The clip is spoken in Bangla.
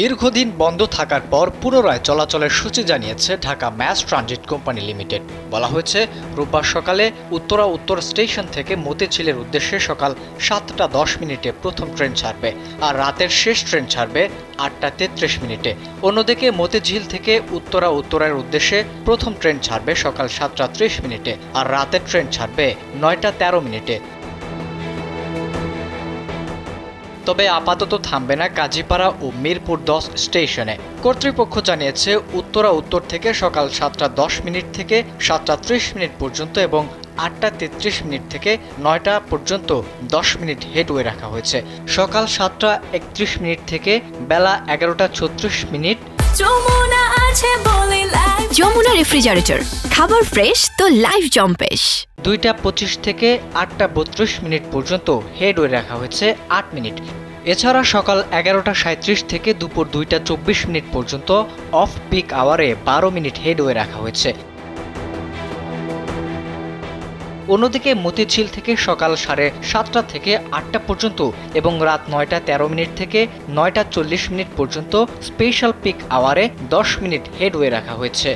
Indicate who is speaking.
Speaker 1: দীর্ঘদিন বন্ধ থাকার পর পুনরায় চলাচলের সূচি জানিয়েছে Dhaka mass transit company limited. বলা হয়েছে, রোববার সকালে উত্তরা উত্তর স্টেশন থেকে মতিঝিলের উদ্দেশ্যে সকাল 7টা 10 মিনিটে প্রথম ট্রেন ছাড়বে, আর রাতের শেষ ট্রেন ছাড়বে 8টা 33 মিনিটে। অন্যদিকে মতিঝিল থেকে উত্তরা উত্তরের উদ্দেশ্যে প্রথম ট্রেন ছাড়বে সকাল 7টা 30 মিনিটে, আর রাতের ট্রেন ছাড়বে 9টা 13 মিনিটে। তবে আপাতত থামবে না কাজীপাড়া ও মিরপুর 10 স্টেশনে। কর্তৃপক্ষ জানিয়েছে, উত্তরা উত্তর থেকে সকাল 7টা 10 মিনিট থেকে 7টা 30 মিনিট পর্যন্ত এবং 8টা 33 মিনিট থেকে 9টা পর্যন্ত 10 মিনিট হেডওয়ে রাখা হয়েছে। সকাল 7টা 31 মিনিট থেকে বেলা 11টা 36 মিনিট।
Speaker 2: যমুনা রেফ্রিজারেটর, খাবার ফ্রেশ তো লাইফ জম্পেশ।
Speaker 1: 2টা 25 থেকে 8টা 32 মিনিট পর্যন্ত হেডওয়ে রাখা হয়েছে 8 মিনিট। এছাড়া সকাল 11টা 37 থেকে দুপুর 2টা 24 মিনিট পর্যন্ত অফ পিক আওয়ারে 12 মিনিট হেডওয়ে রাখা হয়েছে। অন্যদিকে মতিঝিল থেকে সকাল 7:30 থেকে 8টা পর্যন্ত এবং রাত 9টা 13 মিনিট থেকে 9টা 40 মিনিট পর্যন্ত স্পেশাল পিক আওয়ারে 10 মিনিট হেডওয়ে রাখা হয়েছে।